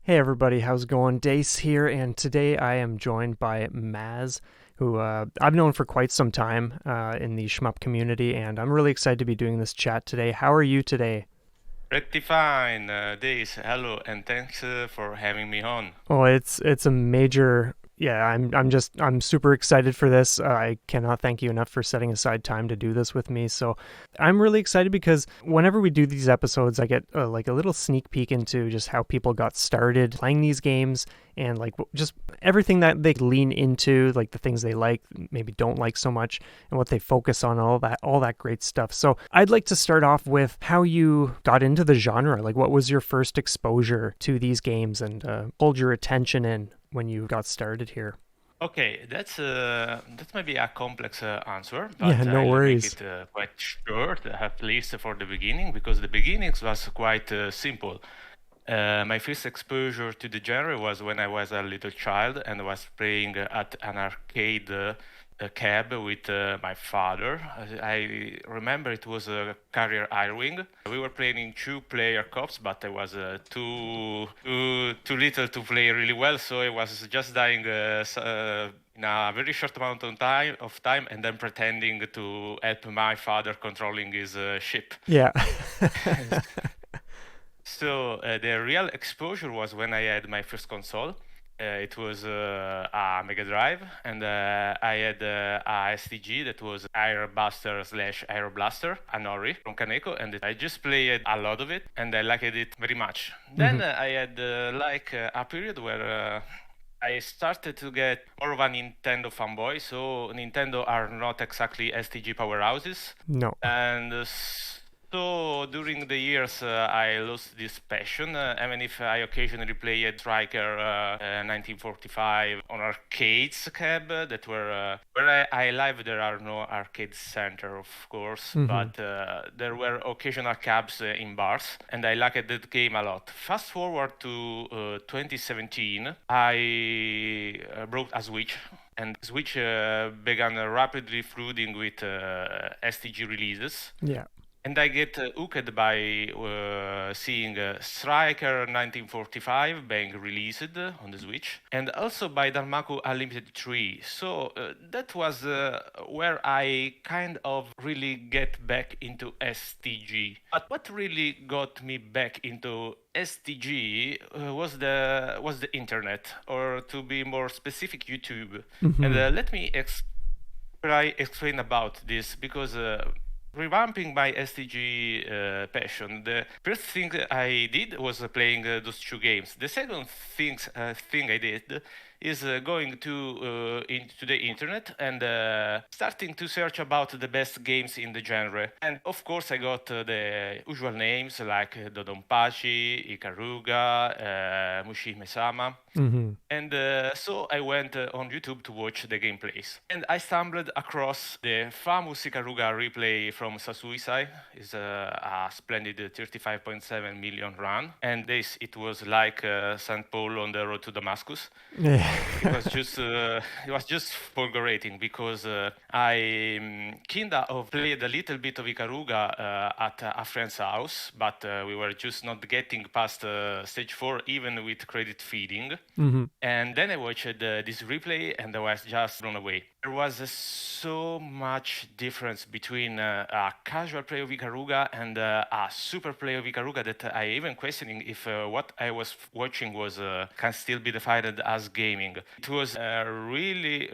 Hey everybody, how's it going? Dace here, and today I am joined by Maz, who I've known for quite some time in the shmup community, and I'm really excited to be doing this chat today. How are you today? Pretty fine, Days. Hello, and thanks for having me on. Oh, it's a major. Yeah, I'm super excited for this. I cannot thank you enough for setting aside time to do this with me. So I'm really excited because whenever we do these episodes, I get like a little sneak peek into just how people got started playing these games and like just everything that they lean into, like the things they like, maybe don't like so much, and what they focus on, all that great stuff. So I'd like to start off with how you got into the genre. Like, what was your first exposure to these games and hold your attention in when you got started here? Okay, that's maybe a complex answer, Yeah, but no I'll make worries. it quite short, at least for the beginning, because the beginnings was quite simple. My first exposure to the genre was when I was a little child and was playing at an arcade cab with my father. I remember it was a Carrier Airwing. We were playing in two-player cops, but I was too little to play really well, so I was just dying in a very short amount of time, and then pretending to help my father controlling his ship. Yeah. So the real exposure was when I had my first console. It was a Mega Drive, and I had a STG that was Airbuster slash Aeroblaster, a Nori from Kaneko, and I just played a lot of it, and I liked it very much. Hmm. Then I had a period where I started to get more of a Nintendo fanboy. So Nintendo are not exactly STG powerhouses, No. and so during the years, I lost this passion. Even if I occasionally played Striker 1945 on arcades cab that were where I live. There are no arcade center, of course, Hmm. but there were occasional cabs in bars, and I liked that game a lot. Fast forward to 2017, I brought a Switch, and Switch began rapidly flooding with STG releases. Yeah. And I get hooked by seeing Striker 1945 being released on the Switch, and also by Danmaku Unlimited 3. So that was where I kind of really get back into STG. But what really got me back into STG was the internet, or to be more specific, YouTube. And Hmm. let me try explain about this because revamping my STG passion. The first thing I did was playing those two games. The second thing I did is going into the internet and starting to search about the best games in the genre. And of course, I got the usual names like Dodonpachi, Ikaruga, Mushihime-sama. Hmm. And so I went on YouTube to watch the gameplays. And I stumbled across the famous Ikaruga replay from Sasuisai. It's a splendid 35.7 million run. And it was like St. Paul on the road to Damascus. Yeah. It was just fulgurating because I kinda of played a little bit of Ikaruga at a friend's house, but we were just not getting past stage 4 even with credit feeding. Hmm. And then I watched this replay and I was just blown away. There was so much difference between a casual play of Ikaruga and a super play of Ikaruga that I even questioning if what I was watching was can still be defined as gaming. It was really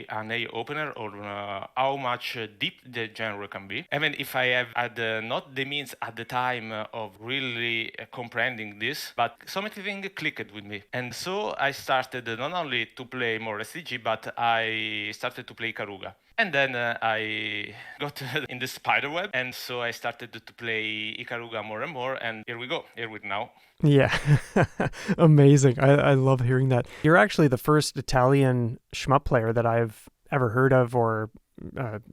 an eye opener on how much deep the genre can be. Even if I have had not the means at the time of really comprehending this, but something clicked with me, and so I started not only to play more SCG, but I started to play Karuga. And then I got in the spider web, and so I started to play Ikaruga more and more, and here we go, here we now. Yeah. Amazing. I love hearing that. You're actually the first Italian shmup player that I've ever heard of or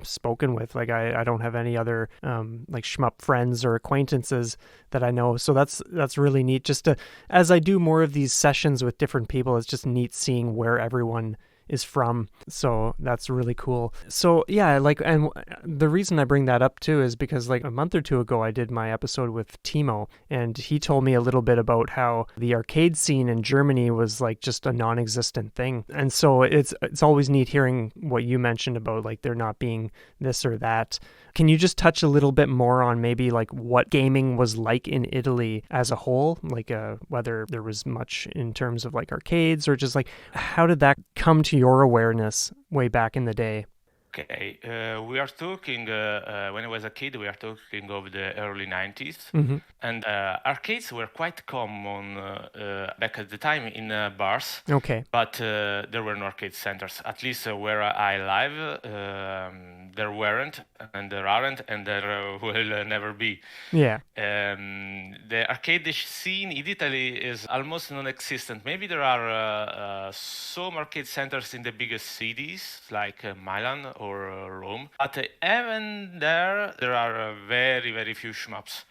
spoken with. Like I don't have any other like shmup friends or acquaintances that I know. So that's really neat. Just to, as I do more of these sessions with different people, it's just neat seeing where everyone is from. So that's really cool. So yeah, and the reason I bring that up too is because like a month or two ago I did my episode with Timo, and he told me a little bit about how the arcade scene in Germany was like just a non-existent thing. And so it's always neat hearing what you mentioned about like there not being this or that. Can you just touch a little bit more on maybe like what gaming was like in Italy as a whole? Like whether there was much in terms of like arcades, or just like how did that come to your awareness way back in the day? Okay, we are talking, when I was a kid, we are talking of the early 90s. Mm-hmm. And arcades were quite common back at the time in bars, Okay. but there were no arcade centers. At least where I live, there weren't, and there aren't, and there will never be. Yeah. The arcade scene in Italy is almost non-existent. Maybe there are some arcade centers in the biggest cities like Milan or Rome, but even there are very, very few shmups.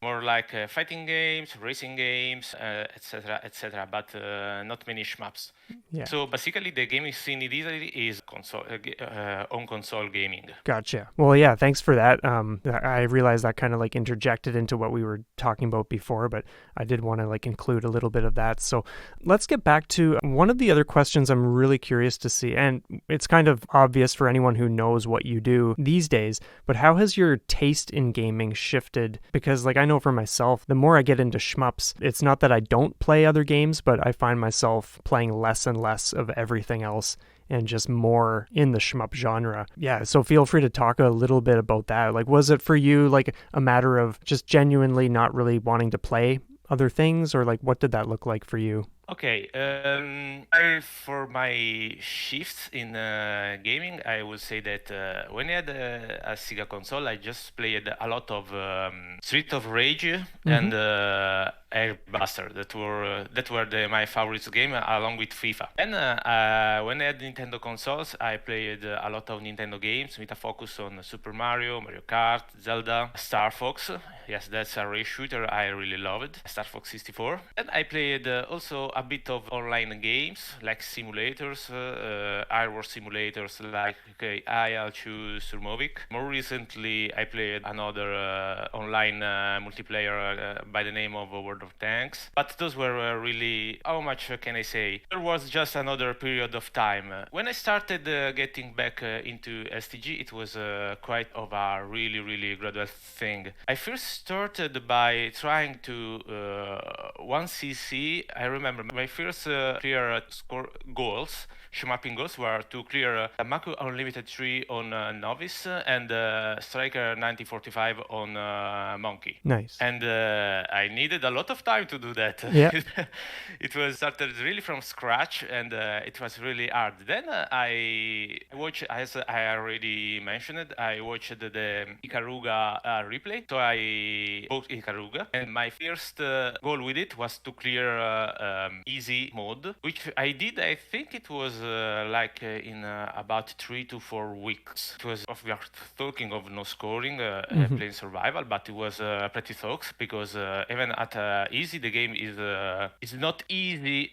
More like fighting games, racing games, etc., etc., but not many shmups. Yeah. So basically, the gaming scene in Italy is on console gaming. Gotcha. Well, yeah, thanks for that. I realized that kind of like interjected into what we were talking about before, but I did want to like include a little bit of that. So let's get back to one of the other questions I'm really curious to see. And it's kind of obvious for anyone who knows what you do these days, but how has your taste in gaming shifted? Because like I know for myself, the more I get into shmups, it's not that I don't play other games, but I find myself playing less and less of everything else and just more in the shmup genre. Yeah, so feel free to talk a little bit about that. Like, was it for you like a matter of just genuinely not really wanting to play other things, or like what did that look like for you? Okay, for my shifts in gaming, I would say that when I had a Sega console, I just played a lot of Street of Rage and Airbuster. That were my favorite game along with FIFA. And when I had Nintendo consoles, I played a lot of Nintendo games with a focus on Super Mario, Mario Kart, Zelda, Star Fox. Yes, that's a race shooter I really loved, Star Fox 64. And I played also a bit of online games like simulators, airwar simulators like I'll choose Surmovic. More recently, I played another online multiplayer by the name of World of Tanks. But those were really, how much can I say? There was just another period of time. When I started getting back into STG, it was quite of a really, really gradual thing. I first started by trying to 1cc. I remember my first clear score goals, shmupping goals, were to clear Maku Unlimited 3 on Novice and Striker 1945 on Monkey. Nice. And I needed a lot of time to do that. Yeah. It was started really from scratch, and it was really hard. Then I watched, as I already mentioned it, I watched the Ikaruga replay. So I bought Ikaruga, and my first goal with it was to clear easy mode, which I did. I think it was in about 3 to 4 weeks. It was, we are talking of no scoring, playing survival, but it was pretty sucks because even at easy, the game is not easy,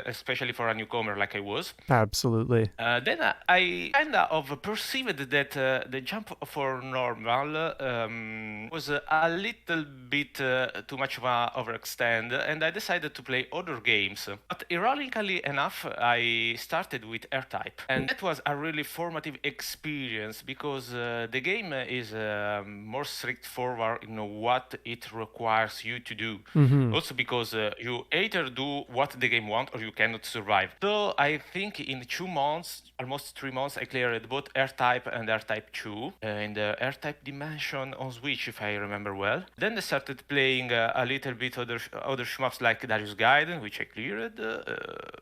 especially for a newcomer like I was. Absolutely. Then I kind of perceived that the jump for normal was a little bit too much of a overextend, and I decided to play other games. But ironically enough, I started with R-Type, and that was a really formative experience because the game is more straightforward in what it requires you to do. Also because you either do what the game wants or you cannot survive. So I think in 2 months, almost 3 months, I cleared both R-Type and R-Type 2 in the R-Type dimension on Switch, if I remember well. Then I started playing a little bit other shmups like Darius Gaiden, which I cleared,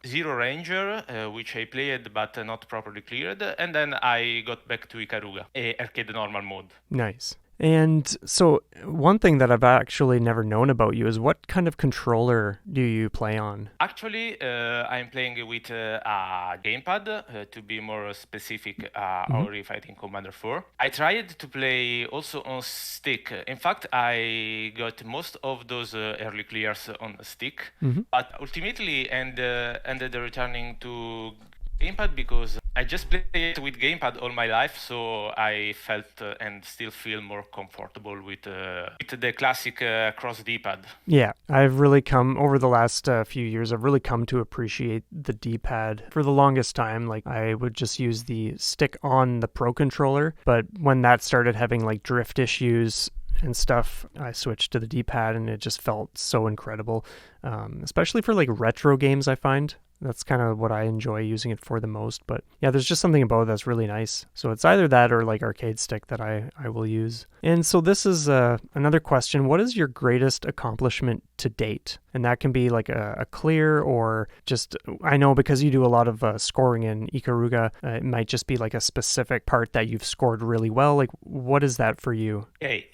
Zero Ranger, which I played but not properly cleared, and then I got back to Ikaruga, arcade normal mode. Nice. And so one thing that I've actually never known about you is what kind of controller do you play on? Actually, I'm playing with a gamepad, to be more specific, Ori Fighting Commander 4. I tried to play also on stick. In fact, I got most of those early clears on stick, but ultimately ended returning to Gamepad because I just played it with gamepad all my life, so I felt and still feel more comfortable with the classic cross D-pad. Yeah, I've really come over the last few years. I've really come to appreciate the D-pad. For the longest time, like I would just use the stick on the Pro controller, but when that started having like drift issues and stuff, I switched to the D-pad, and it just felt so incredible, especially for like retro games. I find that's kind of what I enjoy using it for the most. But yeah, there's just something about it that's really nice. So it's either that or like arcade stick that I will use. And so this is another question. What is your greatest accomplishment to date? And that can be like a clear or just, I know because you do a lot of scoring in Ikaruga, it might just be like a specific part that you've scored really well. Like, what is that for you? Okay,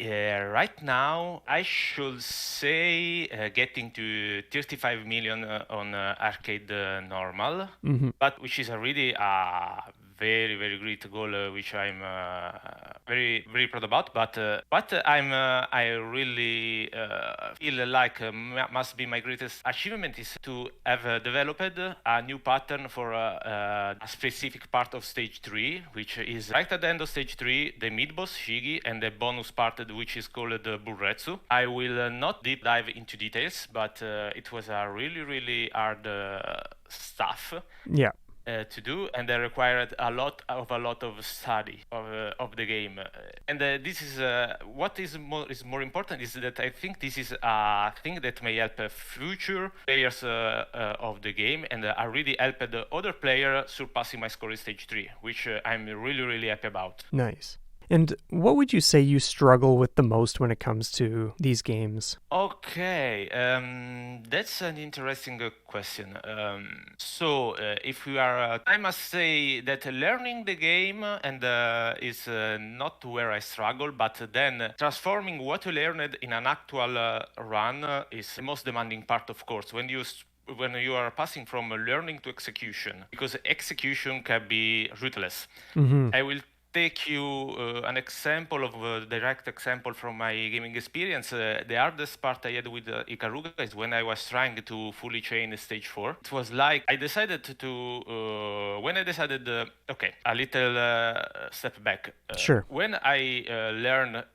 right now I should say getting to 35 million on arcade normal, but which is a really very very great goal, which I'm very very proud about. But I really feel like must be my greatest achievement is to have developed a new pattern for a specific part of stage 3, which is right at the end of stage 3, the mid boss Shigi and the bonus part which is called the Burretsu. I will not deep dive into details, but it was a really really hard stuff. Yeah. To do, and they required a lot of study of the game. And this is what is more important is that I think this is a thing that may help future players of the game, and I really helped the other player surpassing my score in stage 3, which I'm really really happy about. Nice. And what would you say you struggle with the most when it comes to these games? Okay, that's an interesting question. If we are, I must say that learning the game and is not where I struggle, but then transforming what you learned in an actual run is the most demanding part, of course. When you are passing from learning to execution, because execution can be ruthless. I will take you an example of a direct example from my gaming experience. The hardest part I had with Ikaruga is when I was trying to fully chain stage 4. It was like I decided when I decided, okay, a little step back. Sure. When I learned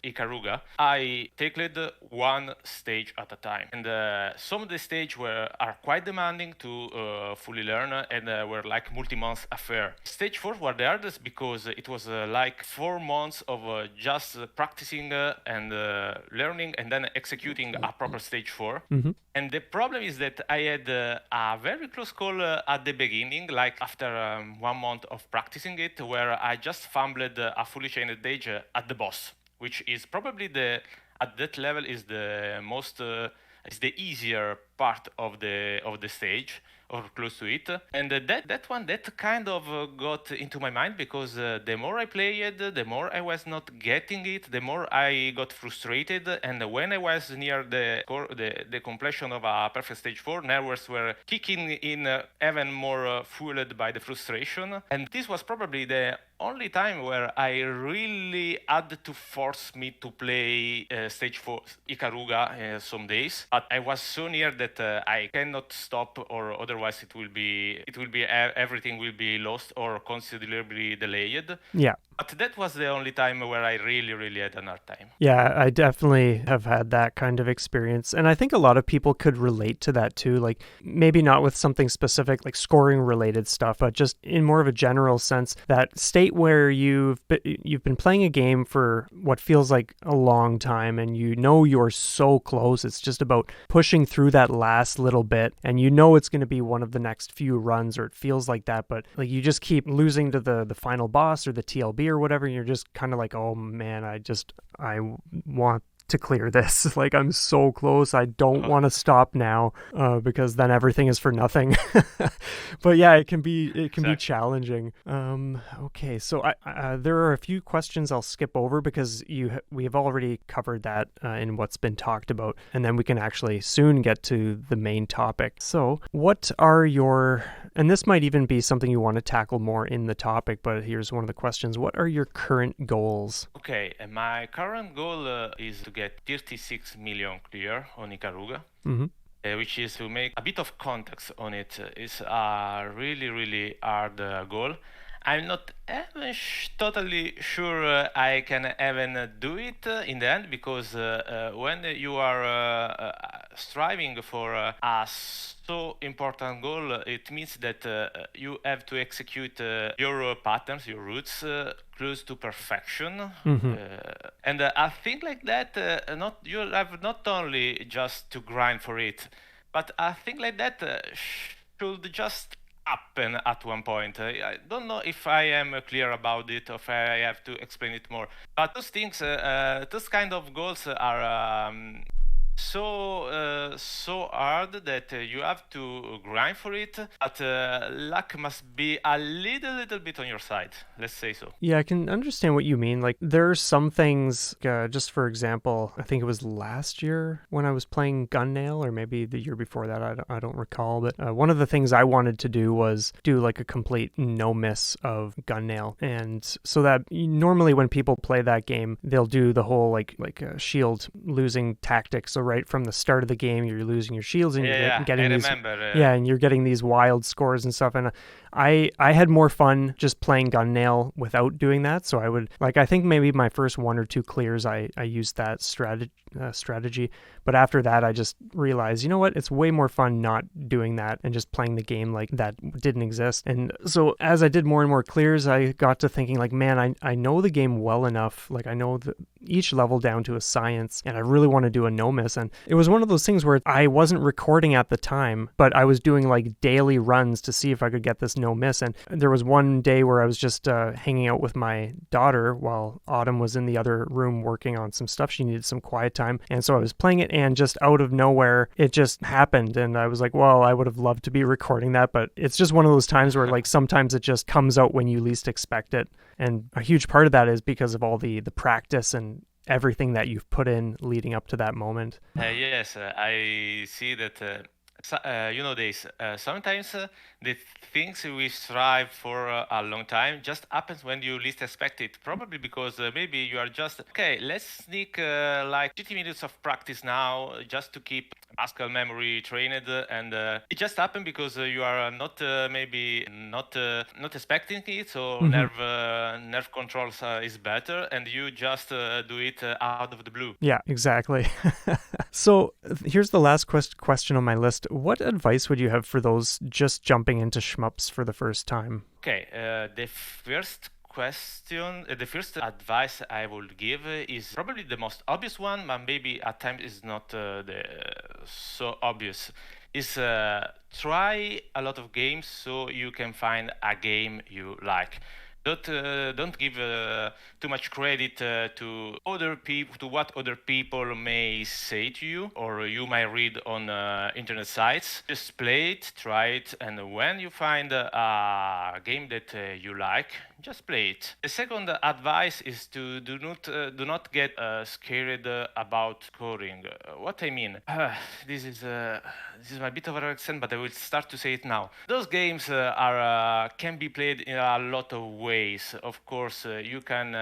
Ikaruga, I tackled one stage at a time. And some of the stages are quite demanding to fully learn and were like multi-month affair. Stage 4 were the hardest because it was like 4 months of just practicing and learning and then executing a proper stage 4. And the problem is that I had a very close call at the beginning, like after 1 month of practicing it, where I just fumbled a fully chained stage at the boss, which is probably at that level is the most is the easier part of the stage, or close to it. And that kind of got into my mind because the more I played, the more I was not getting it, the more I got frustrated. And when I was near the completion of a perfect stage 4, nerves were kicking in even more fueled by the frustration. And this was probably the only time where I really had to force me to play stage 4 Ikaruga some days. But I was so near that I cannot stop, or otherwise everything will be lost or considerably delayed. Yeah. But that was the only time where I really, really had a hard time. Yeah, I definitely have had that kind of experience. And I think a lot of people could relate to that too. Like maybe not with something specific like scoring related stuff, but just in more of a general sense, that state where you've been playing a game for what feels like a long time and you know you're so close. It's just about pushing through that last little bit and you know it's going to be one of the next few runs, or it feels like that, but like you just keep losing to the final boss or the TLB or whatever, and you're just kind of like, oh man, I want to clear this. Like I'm so close. I don't want to stop now because then everything is for nothing. But yeah, it can be challenging. Okay, so there are a few questions I'll skip over because we have already covered that in what's been talked about, and then we can actually soon get to the main topic. So what are your, and this might even be something you want to tackle more in the topic, but here's one of the questions. What are your current goals? Okay, my current goal is to get 36 million clear on Ikaruga. Mm-hmm. which is to make a bit of context on it. It's a really, really hard goal. I'm not even totally sure I can even do it in the end because when you are striving for a so important goal, it means that you have to execute your patterns, your routes close to perfection. Mm-hmm. And I think like that, not you have not only just to grind for it, but I think like that should just happen at one point. I don't know if I am clear about it or if I have to explain it more. But those things, those kind of goals are so hard that you have to grind for it. But luck must be a little bit on your side. Let's say so. Yeah, I can understand what you mean. Like, there are some things, just for example, I think it was last year when I was playing Gunnail, or maybe the year before that, I don't recall. But one of the things I wanted to do was do like a complete no miss of Gunnail. And so that normally when people play that game, they'll do the whole like shield losing tactic. So right from the start of the game, you're losing your shields and Yeah, you're yeah, I getting these, remember. yeah, and you're getting these wild scores and stuff. And I had more fun just playing Gunnail without doing that. So I would, like, I think maybe my first one or two clears, I used that strategy. But after that, I just realized, you know what? It's way more fun not doing that and just playing the game like that didn't exist. And so as I did more and more clears, I got to thinking like, man, I know the game well enough. Like, I know each level down to a science, and I really want to do a no miss. And it was one of those things where I wasn't recording at the time, but I was doing like daily runs to see if I could get this no miss. And there was one day where I was just hanging out with my daughter while Autumn was in the other room working on some stuff. She needed some quiet time. And so I was playing it, and just out of nowhere, it just happened. And I was like, well, I would have loved to be recording that, but it's just one of those times where like sometimes it just comes out when you least expect it. And a huge part of that is because of all the practice and everything that you've put in leading up to that moment. Yes, I see that. You know this. Sometimes the things we strive for a long time just happens when you least expect it. Probably because maybe you are just okay. Let's sneak like 50 minutes of practice now, just to keep muscle memory trained, and it just happened because you are not maybe not expecting it. So nerve controls is better, and you just do it out of the blue. Yeah, exactly. So here's the last question on my list. What advice would you have for those just jumping into shmups for the first time? Okay, the first question, the first advice I would give is probably the most obvious one, but maybe at times is not the so obvious. Is try a lot of games so you can find a game you like. Don't give too much credit to other people, to what other people may say to you or you might read on internet sites. Just play it, try it, and when you find a game that you like, just play it. The second advice is to do not get scared about scoring. What I mean, this is a bit of an accent, but I will start to say it now. Those games are can be played in a lot of ways. Of course, you can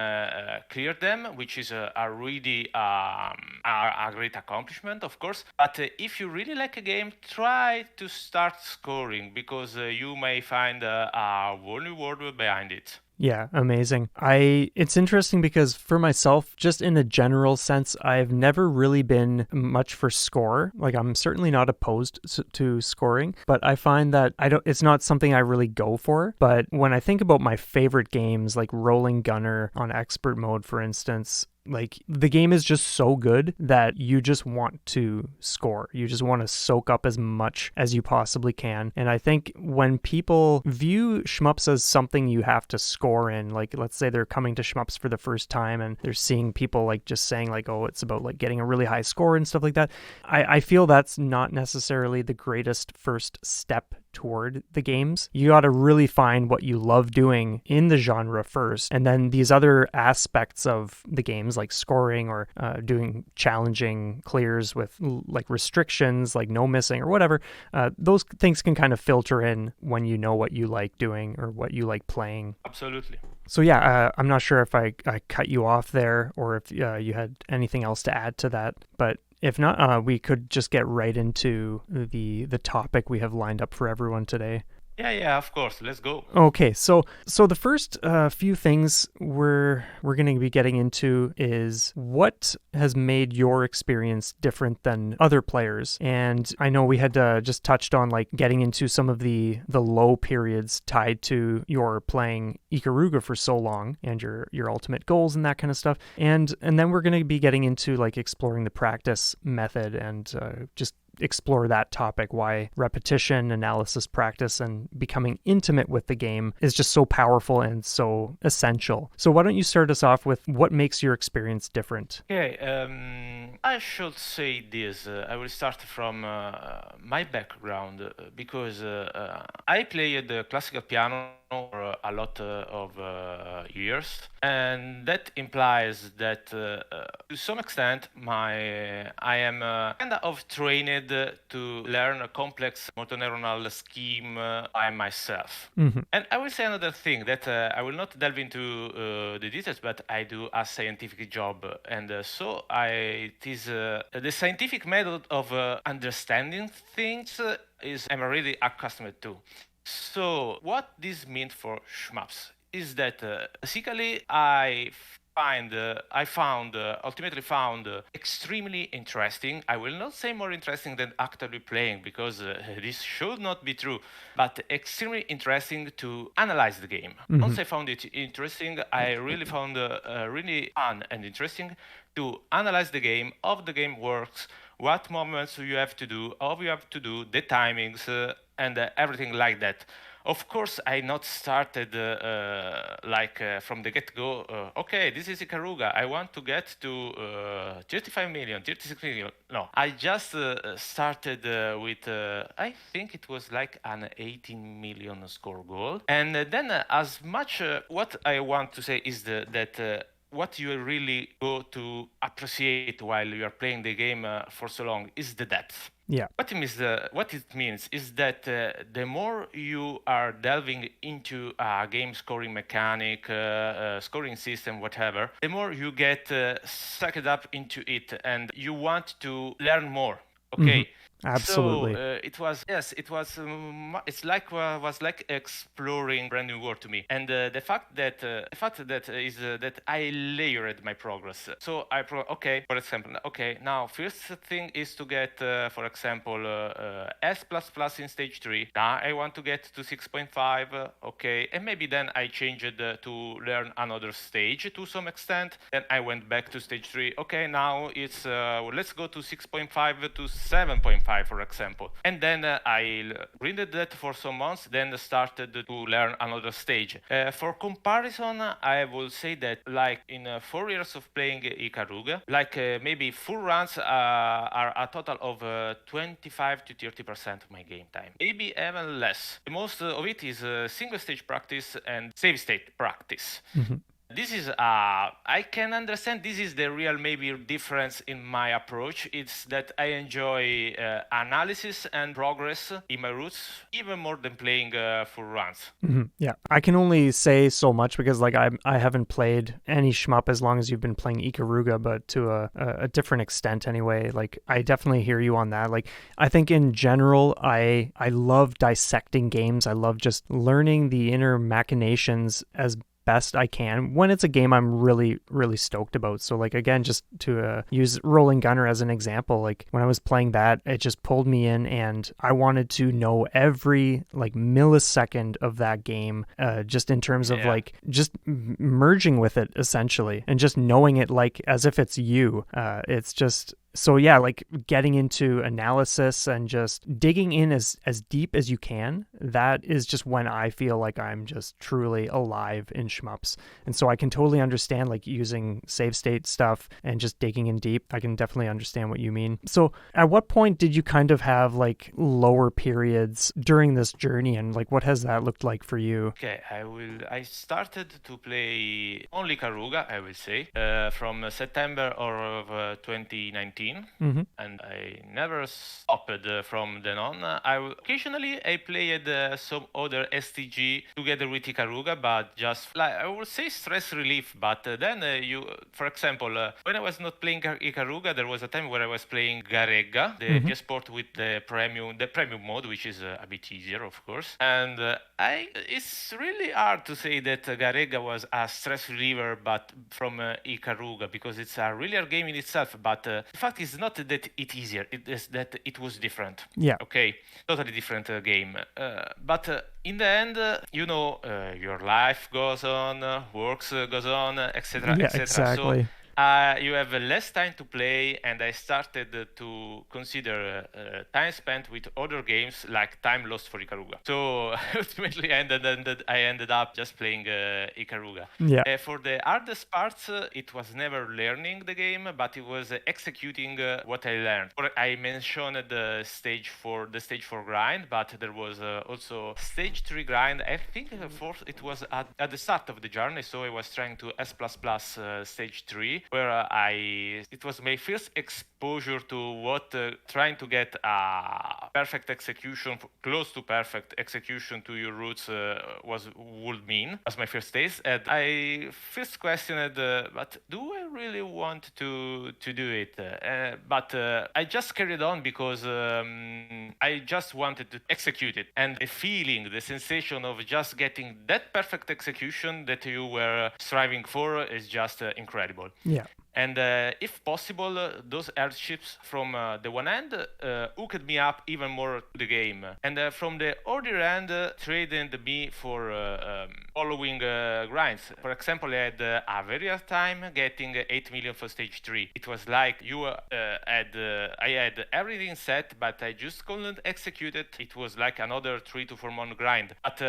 clear them, which is a really a great accomplishment, of course. But if you really like a game, try to start scoring because you may find a whole new world behind it. Yeah, amazing. It's interesting because for myself, just in a general sense, I've never really been much for score. Like, I'm certainly not opposed to scoring, but I find that it's not something I really go for. But when I think about my favorite games, like Rolling Gunner on expert mode, for instance, like, the game is just so good that you just want to score. You just want to soak up as much as you possibly can. And I think when people view shmups as something you have to score in, like, let's say they're coming to shmups for the first time and they're seeing people like just saying like, oh, it's about like getting a really high score and stuff like that. I feel that's not necessarily the greatest first step toward the games. You got to really find what you love doing in the genre first, and then these other aspects of the games like scoring or doing challenging clears with like restrictions like no missing or whatever, those things can kind of filter in when you know what you like doing or what you like playing. Absolutely. So yeah, I'm not sure if I cut you off there or if you had anything else to add to that, but If not, we could just get right into the topic we have lined up for everyone today. Yeah, of course. Let's go. Okay, so the first few things we're going to be getting into is what has made your experience different than other players. And I know we had just touched on like getting into some of the low periods tied to your playing Ikaruga for so long and your ultimate goals and that kind of stuff. And then we're going to be getting into like exploring the practice method and just explore that topic, why repetition, analysis, practice, and becoming intimate with the game is just so powerful and so essential. So why don't you start us off with what makes your experience different? Okay, I should say this. I will start from my background because I played the classical piano for a lot of years, and that implies that to some extent I am kind of trained to learn a complex motor-neuronal scheme by myself. Mm-hmm. And I will say another thing that I will not delve into the details, but I do a scientific job, and so it is the scientific method of understanding things is I'm really accustomed to. So what this means for shmups is that basically ultimately found extremely interesting. I will not say more interesting than actively playing because this should not be true, but extremely interesting to analyze the game. Mm-hmm. Once I found it interesting, I really found really fun and interesting to analyze the game, how the game works, what moments you have to do, how you have to do, the timings, and everything like that. Of course, I not started from the get-go. Okay, this is Ikaruga. I want to get to 35 million, 36 million. No, I just started with I think it was like an 18 million score goal, and then as much. What I want to say is that. What you really go to appreciate while you are playing the game for so long is the depth. Yeah. What it means is that the more you are delving into a game scoring mechanic, scoring system, whatever, the more you get sucked up into it and you want to learn more. Okay. Mm-hmm. Absolutely. So it was like exploring brand new world to me, and the fact that that I layered my progress. So okay, for example, okay, now first thing is to get, for example, S++ in stage 3. Now I want to get to 6.5. Okay, and maybe then I changed to learn another stage to some extent. Then I went back to stage 3. Okay, now it's let's go to 6.5 to 7.5. For example, and then I grinded that for some months, then started to learn another stage. For comparison, I will say that like in 4 years of playing Ikaruga, like maybe full runs are a total of 25 to 30% of my game time, maybe even less. Most of it is single stage practice and save state practice. Mm-hmm. This is, I can understand this is the real maybe difference in my approach. It's that I enjoy analysis and progress in my routes even more than playing full runs. Mm-hmm. Yeah, I can only say so much because like I haven't played any shmup as long as you've been playing Ikaruga, but to a different extent anyway. Like I definitely hear you on that. Like I think in general, I love dissecting games. I love just learning the inner machinations as best I can when it's a game I'm really, really stoked about. So like, again, just to use Rolling Gunner as an example, like when I was playing that, it just pulled me in and I wanted to know every like millisecond of that game, just in terms of like just merging with it essentially and just knowing it like as if it's you. It's just so yeah, like getting into analysis and just digging in as deep as you can, that is just when I feel like I'm just truly alive in shmups. And so I can totally understand like using save state stuff and just digging in deep. I can definitely understand what you mean. So at what point did you kind of have like lower periods during this journey, and like what has that looked like for you? Okay, I started to play only Karuga, I will say, from September of 2019. 13. Mm-hmm. And I never stopped from then on. Occasionally I played some other STG together with Ikaruga, but just like I would say stress relief. But then for example, when I was not playing Ikaruga, there was a time where I was playing Garega, the Mm-hmm. PS Port with the premium mode, which is a bit easier, of course. And it's really hard to say that Garega was a stress reliever, but from Ikaruga, because it's a really hard game in itself. But the fact is not that it's easier; it is that it was different. Yeah. Okay, totally different game. But in the end, your life goes on, works goes on, etc., Yeah, etc. So exactly. you have less time to play, and I started to consider time spent with other games like time lost for Ikaruga. So ultimately, I ended up just playing Ikaruga. Yeah. For the hardest parts, it was never learning the game, but it was executing what I learned. I mentioned the stage 4 grind, but there was also stage 3 grind. I think it was at the start of the journey, so I was trying to S++ stage 3, where it was my first exposure to what trying to get a perfect execution, close to perfect execution to your routes would mean. As my first taste, and I first questioned, but do I really want to do it? But I just carried on because I just wanted to execute it, and the feeling, the sensation of just getting that perfect execution that you were striving for is just incredible. Yeah. And if possible, those airships from the one end hooked me up even more to the game. And from the other end, traded me for following grinds. For example, I had a very hard time getting 8 million for stage 3. It was like I had everything set, but I just couldn't execute it. It was like another 3 to 4 month grind. But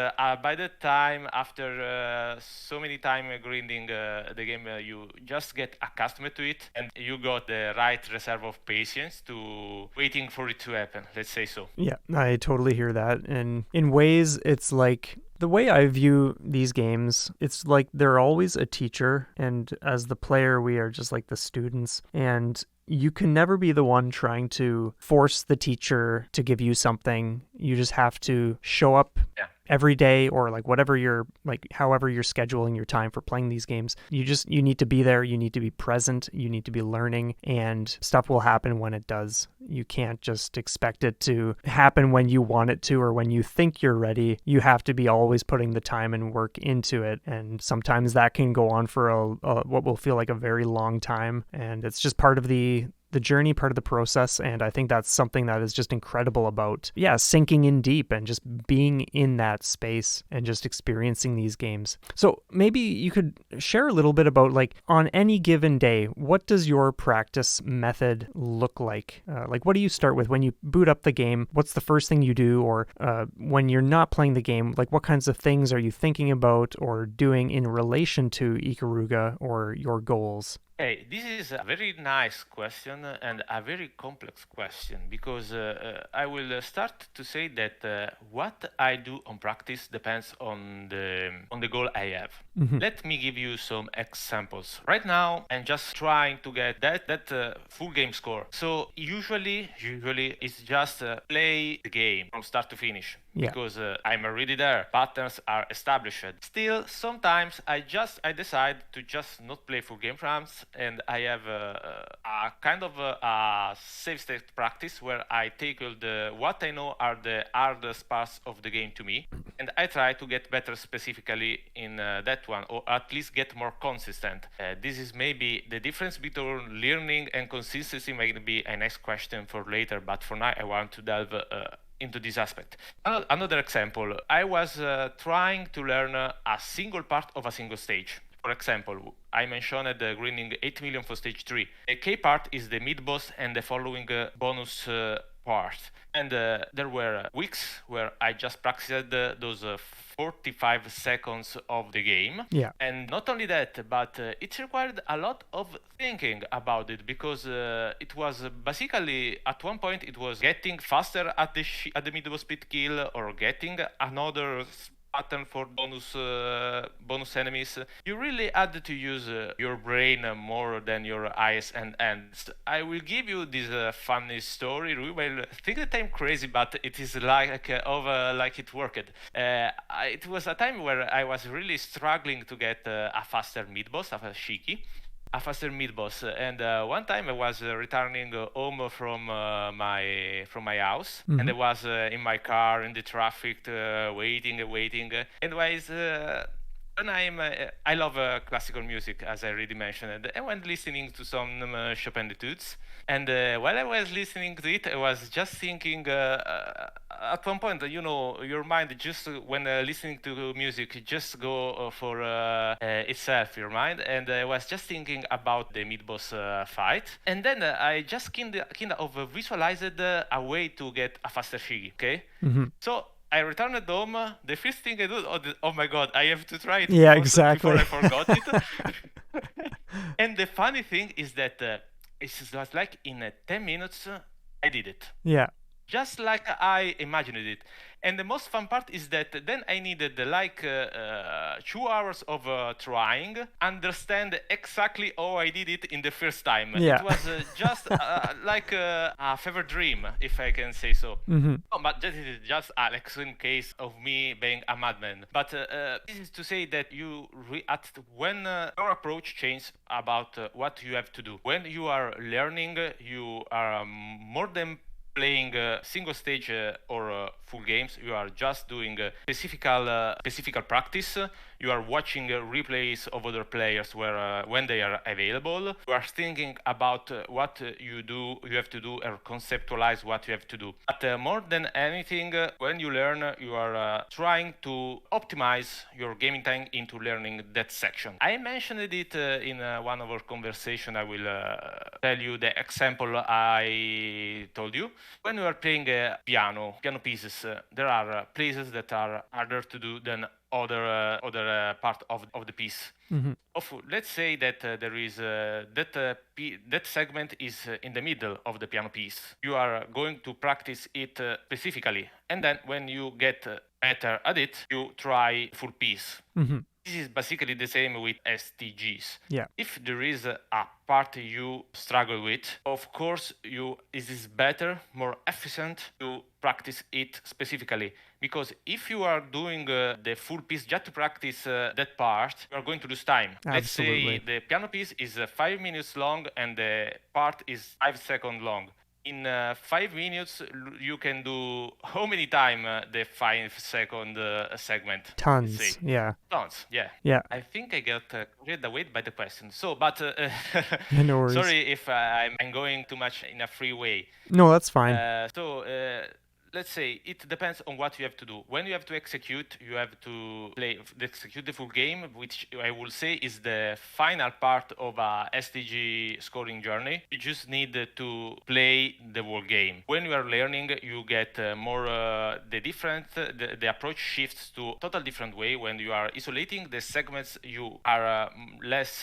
by that time, after so many time grinding the game, you just get accustomed to it, and you got the right reserve of patience to waiting for it to happen. Let's say so. Yeah, I totally hear that. And in ways, it's like the way I view these games, it's like they're always a teacher. And as the player, we are just like the students. And you can never be the one trying to force the teacher to give you something. You just have to show up every day, or like whatever you're like, however you're scheduling your time for playing these games. You need to be there. You need to be present. You need to be learning, and stuff will happen when it does. You can't just expect it to happen when you want it to or when you think you're ready. You have to be always putting the time and work into it, and sometimes that can go on for a what will feel like a very long time, and it's just part of the journey, part of the process. And I think that's something that is just incredible about, sinking in deep and just being in that space and just experiencing these games. So maybe you could share a little bit about, like, on any given day, what does your practice method look like? Like, what do you start with when you boot up the game? What's the first thing you do? Or when you're not playing the game, like, what kinds of things are you thinking about or doing in relation to Ikaruga or your goals? Hey, this is a very nice question and a very complex question, because I will start to say that what I do on practice depends on the goal I have. Mm-hmm. Let me give you some examples. Right now, I'm just trying to get that full game score. So usually it's just play the game from start to finish. Yeah. Because I'm already there. Patterns are established. Still, sometimes I decide to just not play full game rounds, and I have a kind of a safe state practice where I tackle what I know are the hardest parts of the game to me, and I try to get better specifically in that one, or at least get more consistent. This is maybe the difference between learning and consistency. Might be a nice question for later, but for now I want to delve into this aspect. Another example, I was trying to learn a single part of a single stage. For example, I mentioned grinding 8 million for stage 3. A key part is the mid boss and the following bonus part. And there were weeks where I just practiced those 45 seconds of the game. Yeah. And not only that, but it required a lot of thinking about it, because it was basically, at one point, it was getting faster at the mid boss speed kill, or getting another pattern for bonus enemies. You really had to use your brain more than your eyes and hands. I will give you this funny story. You will think that I'm crazy, but it is like it worked. It was a time where I was really struggling to get a faster mid boss, a Shiki, a faster mid boss. And one time I was returning home from my house, and I was in my car in the traffic, waiting, and was. When I love classical music, as I already mentioned, and I went listening to some Chopin etudes. And while I was listening to it, I was just thinking. At one point, your mind just when listening to music, just go for itself, your mind. And I was just thinking about the mid boss fight, and then I just kind of visualized a way to get a faster shigi. Okay, so I returned home. The first thing I do, oh my god, I have to try it. Yeah, exactly. Before I forgot it. And the funny thing is that it was like in 10 minutes, I did it. Yeah. Just like I imagined it. And the most fun part is that then I needed 2 hours of trying, understand exactly how I did it in the first time. Yeah. It was just like a fever dream, if I can say so. Oh, but this is just an extreme case of me being a madman. But this is to say that you react when your approach changes about what you have to do. When you are learning, you are more than playing single stage or full games. You are just doing specific practice. You are watching replays of other players when they are available. You are thinking about what you have to do, or conceptualize what you have to do. But more than anything, when you learn, you are trying to optimize your gaming time into learning that section. I mentioned it in one of our conversations. I will tell you the example I told you. When you are playing piano pieces, there are places that are harder to do than other part of the piece. Let's say that there is that segment is in the middle of the piano piece. You are going to practice it specifically, and then when you get better at it, you try full piece. This is basically the same with STGs. Yeah. If there is a part you struggle with, of course, it is better, more efficient to practice it specifically. Because if you are doing the full piece just to practice that part, you are going to lose time. Absolutely. Let's say the piano piece is 5 minutes long and the part is 5 seconds long. In 5 minutes, you can do how many times the 5-second segment? Tons. Yeah. Tons. Yeah. Yeah. I think I got carried away by the question. So, but no worries. Sorry if I'm going too much in a free way. No, that's fine. Let's say it depends on what you have to do. When you have to execute, you have to execute the full game, which I will say is the final part of a STG scoring journey. You just need to play the whole game. When you are learning, you get more the approach shifts to a total different way. When you are isolating the segments you are less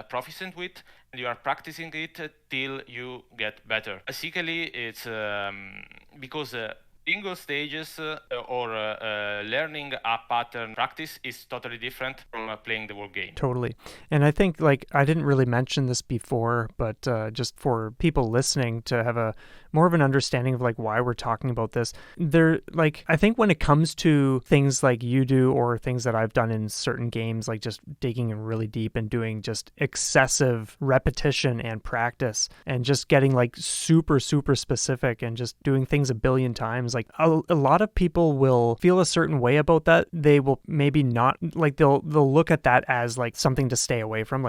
proficient with, and you are practicing it till you get better. Basically, it's because single stages or learning a pattern practice is totally different from playing the whole game. Totally. And I think, I didn't really mention this before, but just for people listening to have a more of an understanding of why we're talking about this, I think when it comes to things like you do or things that I've done in certain games, like just digging in really deep and doing just excessive repetition and practice and just getting super, super specific and just doing things a billion times, a lot of people will feel a certain way about that. They will maybe not, they'll look at that as something to stay away from,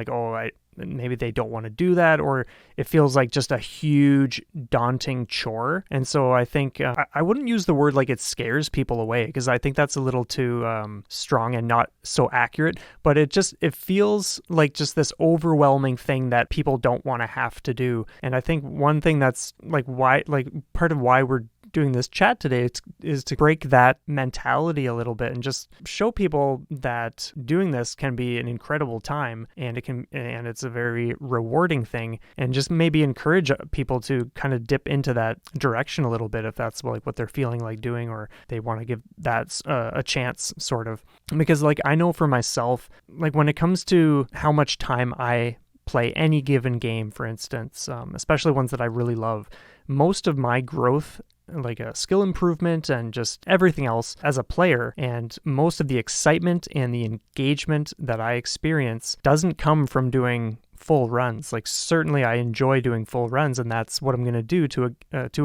maybe they don't want to do that, or it feels like just a huge daunting chore. And so I think I wouldn't use the word it scares people away, because I think that's a little too strong and not so accurate, but it feels like just this overwhelming thing that people don't want to have to do. And I think one thing that's part of why we're doing this chat today is to break that mentality a little bit and just show people that doing this can be an incredible time, and it's a very rewarding thing, and just maybe encourage people to kind of dip into that direction a little bit if that's like what they're feeling like doing, or they want to give that a chance, sort of. Because like I know for myself, like when it comes to how much time I play any given game, for instance, especially ones that I really love, most of my growth, like a skill improvement and just everything else as a player, and most of the excitement and the engagement that I experience doesn't come from doing full runs. Like certainly I enjoy doing full runs, and that's what I'm going to do to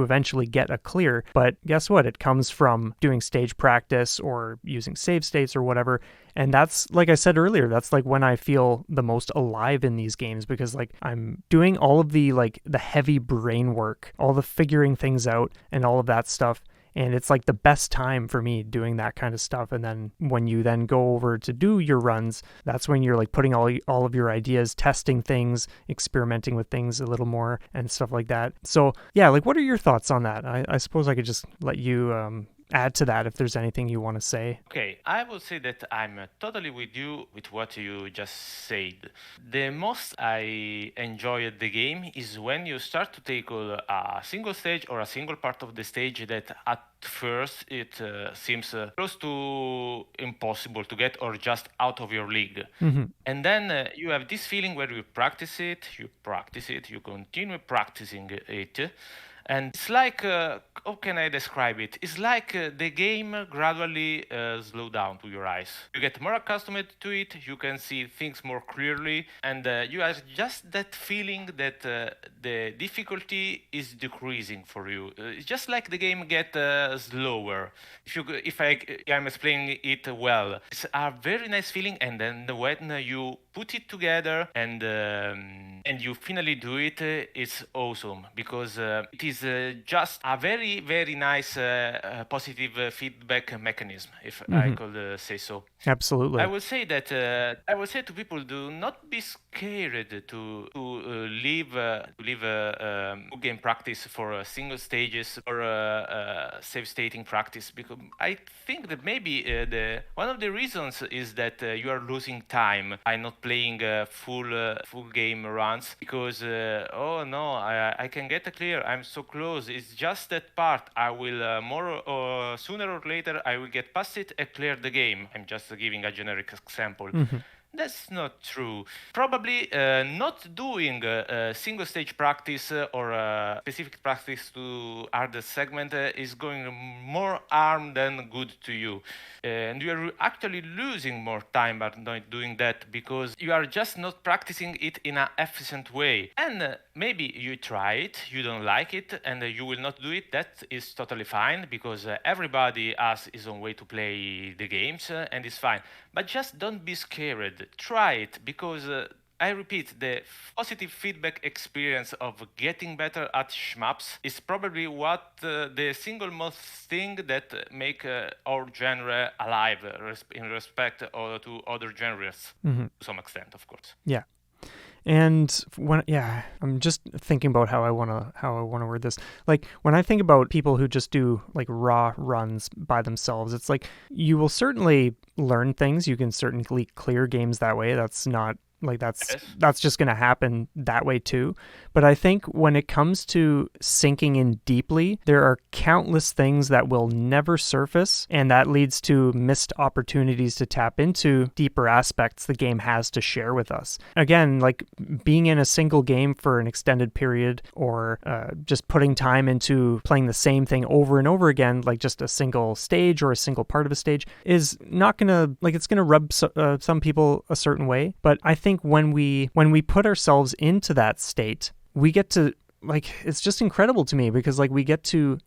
eventually get a clear. But guess what? It comes from doing stage practice or using save states or whatever. And that's, like I said earlier, that's like when I feel the most alive in these games, because like I'm doing all of the heavy brain work, all the figuring things out and all of that stuff. And it's like the best time for me doing that kind of stuff. And then when you then go over to do your runs, that's when you're like putting all of your ideas, testing things, experimenting with things a little more and stuff like that. So yeah, like what are your thoughts on that? I suppose I could just let you add to that if there's anything you want to say. Okay, I would say that I'm totally with you with what you just said. The most I enjoyed the game is when you start to tackle a single stage or a single part of the stage that at first it seems close to impossible to get or just out of your league. Mm-hmm. And then you have this feeling where you practice it, you continue practicing it. And it's like, how can I describe it? It's like the game gradually slow down to your eyes. You get more accustomed to it, you can see things more clearly, and you have just that feeling that the difficulty is decreasing for you. It's just like the game get slower. If I'm explaining it well, it's a very nice feeling, and then when you put it together and you finally do it, it's awesome, because it is just a very, very nice positive feedback mechanism, if I could say so. Absolutely. I would say that I would say to people, do not be scared to leave good game practice for single stages or save stating practice, because I think that maybe one of the reasons is that you are losing time by not playing full game runs, because oh no, I can get a clear, I'm so close, it's just that part, I will more or sooner or later I will get past it and clear the game. I'm just giving a generic example. That's not true. Probably not doing single stage practice or specific practice to harder segment is going more harm than good to you. And you are actually losing more time by not doing that, because you are just not practicing it in an efficient way. And maybe you try it, you don't like it, and you will not do it. That is totally fine, because everybody has his own way to play the games, and it's fine. But just don't be scared. Try it, because I repeat, the positive feedback experience of getting better at shmups is probably what the single most thing that make our genre alive in respect to other genres, to some extent, of course. Yeah. And I'm just thinking about how I want to word this. Like when I think about people who just do like raw runs by themselves, it's like you will certainly learn things. You can certainly clear games that way. That's not like that's just going to happen that way too. But I think when it comes to sinking in deeply, there are countless things that will never surface, and that leads to missed opportunities to tap into deeper aspects the game has to share with us. Again, like being in a single game for an extended period, or just putting time into playing the same thing over and over again, like just a single stage or a single part of a stage, is not going to, like, it's going to rub some people a certain way. But I think when we put ourselves into that state, we get to, like, it's just incredible to me, because like we get to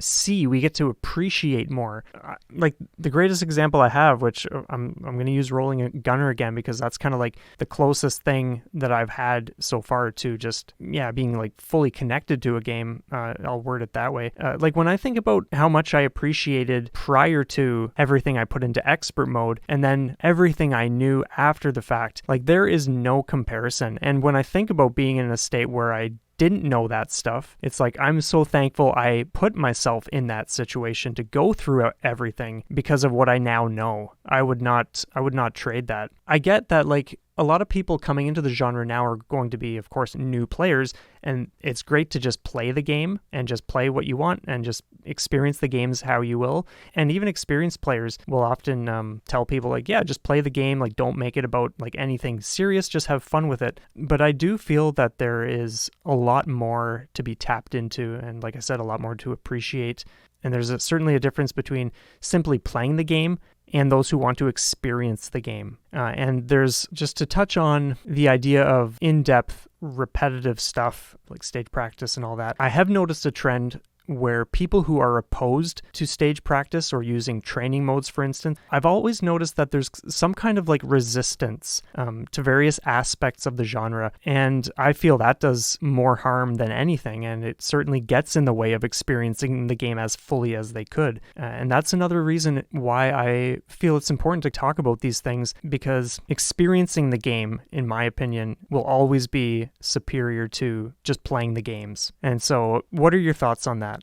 appreciate more. Like the greatest example I have, which I'm going to use Rolling a Gunner again, because that's kind of like the closest thing that I've had so far to just being like fully connected to a game. I'll word it that way. Like when I think about how much I appreciated prior to everything I put into expert mode, and then everything I knew after the fact, like there is no comparison. And when I think about being in a state where I didn't know that stuff. It's like, I'm so thankful I put myself in that situation to go through everything because of what I now know. I would not trade that. I get that, like, a lot of people coming into the genre now are going to be, of course, new players, and it's great to just play the game and just play what you want and just experience the games how you will. And even experienced players will often tell people, like, yeah, just play the game, like, don't make it about like anything serious, just have fun with it. But I do feel that there is a lot more to be tapped into, and like I said, a lot more to appreciate. And there's certainly a difference between simply playing the game and those who want to experience the game. And there's, just to touch on the idea of in-depth, repetitive stuff, like stage practice and all that, I have noticed a trend where people who are opposed to stage practice or using training modes, for instance, I've always noticed that there's some kind of like resistance to various aspects of the genre. And I feel that does more harm than anything. And it certainly gets in the way of experiencing the game as fully as they could. And that's another reason why I feel it's important to talk about these things, because experiencing the game, in my opinion, will always be superior to just playing the games. And so what are your thoughts on that?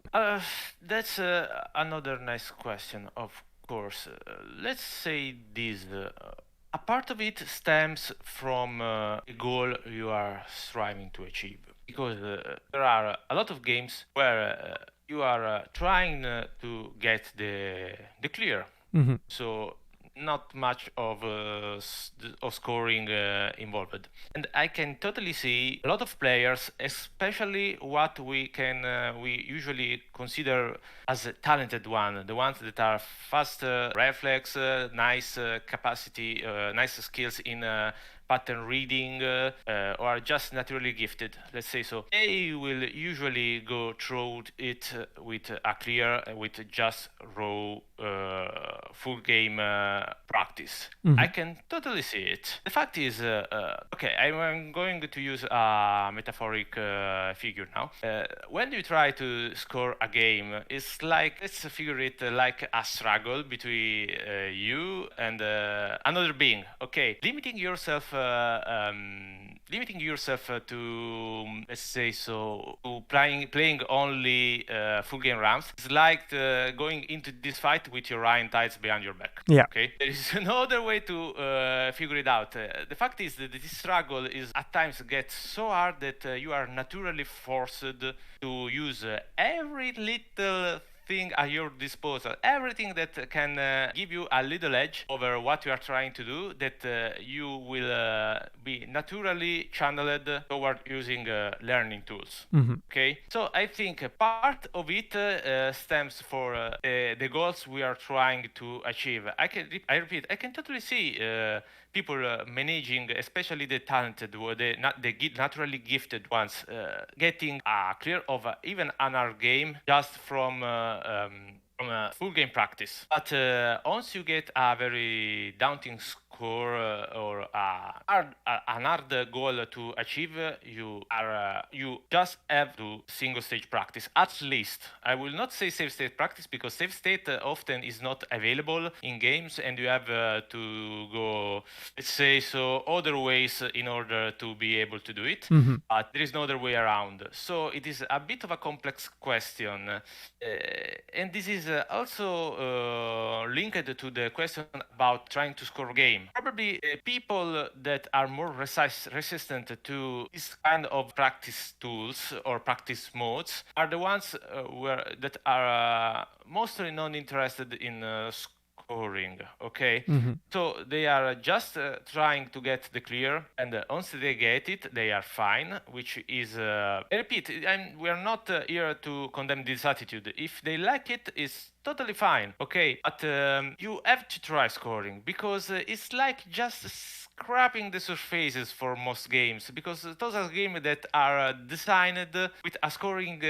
That's another nice question, of course. Let's say this. A part of it stems from a goal you are striving to achieve. Because there are a lot of games where you are trying to get the clear. Mm-hmm. So not much of scoring involved, and I can totally see a lot of players, especially what we usually consider as a talented one, the ones that are fast reflex, nice capacity, nice skills in pattern reading, or just naturally gifted, let's say so. They will usually go through it with a clear, with just raw full game practice. Mm-hmm. I can totally see it. The fact is, okay, I'm going to use a metaphoric figure now. When you try to score a game, it's like, let's figure it like a struggle between you and another being. Okay, limiting yourself to, let's say so, to playing only full game rounds. It's like going into this fight with your iron tights behind your back. Yeah. Okay. There is no other way to figure it out. The fact is that this struggle is at times gets so hard that you are naturally forced to use every little thing at your disposal, everything that can give you a little edge over what you are trying to do, that you will be naturally channeled toward using learning tools. Mm-hmm. Okay, so I think part of it stems for the goals we are trying to achieve. I repeat, I can totally see people managing, especially the talented, the naturally gifted ones, getting a clear of even another game just from a full game practice. But once you get a very daunting score or an hard goal to achieve, you just have to single stage practice. At least, I will not say save state practice, because save state often is not available in games, and you have to go, let's say so, other ways in order to be able to do it. Mm-hmm. But there is no other way around. So it is a bit of a complex question, and this is also linked to the question about trying to score game. Probably people that are more resistant to this kind of practice tools or practice modes are the ones that are mostly not interested in scoring. Okay, Mm-hmm. so they are just trying to get the clear, and once they get it, they are fine. Which is, I repeat, we are not here to condemn this attitude. If they like it, it's totally fine. Okay, but you have to try scoring, because it's like just scraping the surfaces for most games, because those are games that are designed with a scoring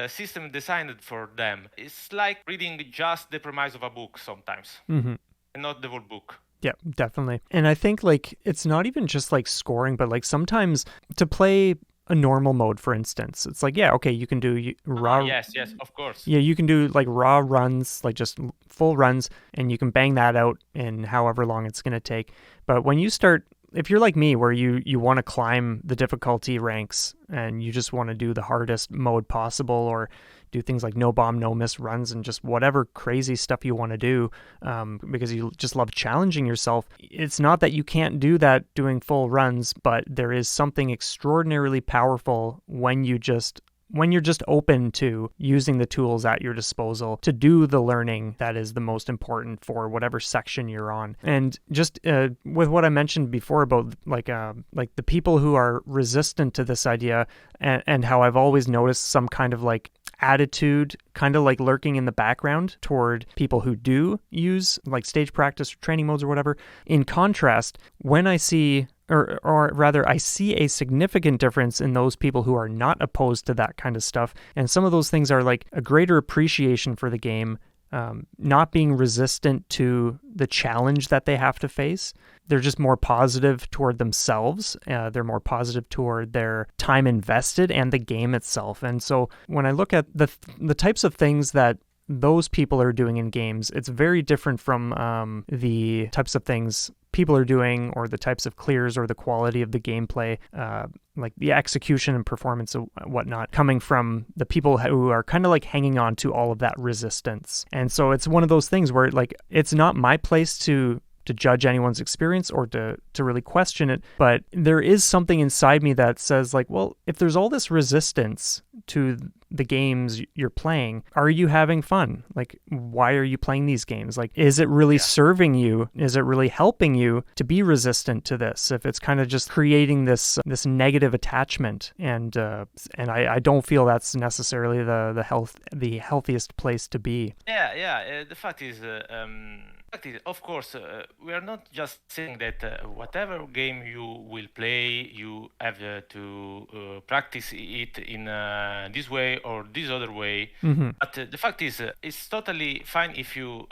system designed for them. It's like reading just the premise of a book sometimes, Mm-hmm. and not the whole book. Yeah, definitely. And I think, like, it's not even just like scoring, but like sometimes to play a normal mode, for instance, it's like, yeah, okay, you can do raw. Yes, of course. Yeah, you can do like raw runs, like just full runs, and you can bang that out in however long it's going to take. But when you start if you're like me, where you want to climb the difficulty ranks and you just want to do the hardest mode possible, or do things like no bomb, no miss runs, and just whatever crazy stuff you want to do, because you just love challenging yourself. It's not that you can't do that doing full runs, but there is something extraordinarily powerful when you're just open to using the tools at your disposal to do the learning that is the most important for whatever section you're on. And just with what I mentioned before about like the people who are resistant to this idea, and how I've always noticed some kind of like attitude kind of like lurking in the background toward people who do use like stage practice or training modes or whatever. In contrast, when I see or rather, I see a significant difference in those people who are not opposed to that kind of stuff. And some of those things are like a greater appreciation for the game, not being resistant to the challenge that they have to face. They're just more positive toward themselves. They're more positive toward their time invested and the game itself. And so when I look at the types of things that those people are doing in games, it's very different from the types of things people are doing, or the types of clears, or the quality of the gameplay, like the execution and performance and whatnot, coming from the people who are kind of like hanging on to all of that resistance. And so it's one of those things where like it's not my place to judge anyone's experience or to really question it, but there is something inside me that says like, well, if there's all this resistance to the games you're playing, are you having fun? Like, why are you playing these games? Like, is it really serving you? Is it really helping you to be resistant to this? If it's kind of just creating this negative attachment, and I don't feel that's necessarily the healthiest place to be. The fact is, of course, we are not just saying that whatever game you will play, you have to practice it in this way or this other way. Mm-hmm. But the fact is, it's totally fine if you.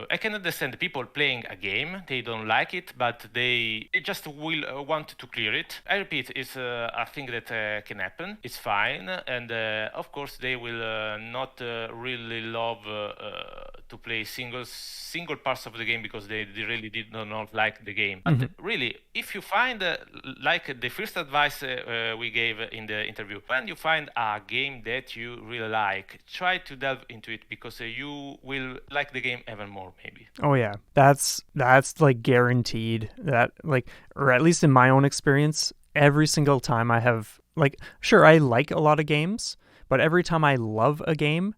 I can understand people playing a game, they don't like it, but they just will want to clear it. I repeat, it's a thing that can happen. It's fine, and of course, they will not really love to play single parts of the game because they really did not like the game. But really, if you find like the first advice we gave in the interview, when you find a game that you really like, try to delve into it, because you will like the game even more, maybe. Oh yeah, that's like guaranteed. That, like, or at least in my own experience, every single time I have, like, sure, I like a lot of games, but every time I love a game,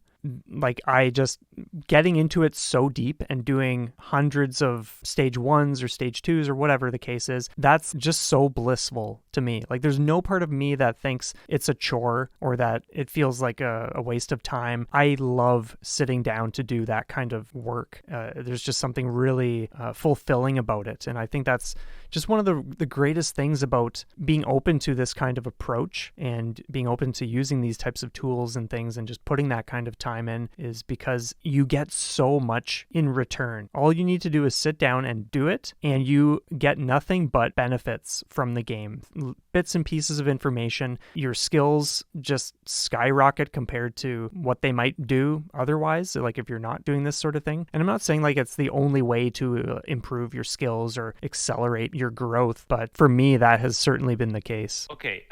like, I just getting into it so deep and doing hundreds of stage 1s or stage 2s or whatever the case is, that's just so blissful to me. Like, there's no part of me that thinks it's a chore or that it feels like a waste of time. I love sitting down to do that kind of work. There's just something really fulfilling about it. And I think that's just one of the greatest things about being open to this kind of approach and being open to using these types of tools and things and just putting that kind of time in, is because you get so much in return. All you need to do is sit down and do it, and you get nothing but benefits from the game. Bits and pieces of information. Your skills just skyrocket compared to what they might do otherwise, like if you're not doing this sort of thing. And I'm not saying like it's the only way to improve your skills or accelerate your growth, but for me, that has certainly been the case. Okay,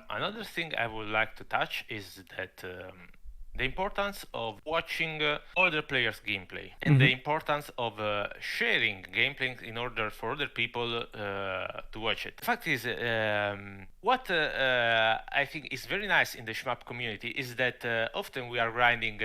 another thing I would like to touch is that the importance of watching other players' gameplay, and the importance of sharing gameplay in order for other people to watch it. The fact is, what I think is very nice in the shmup community is that often we are grinding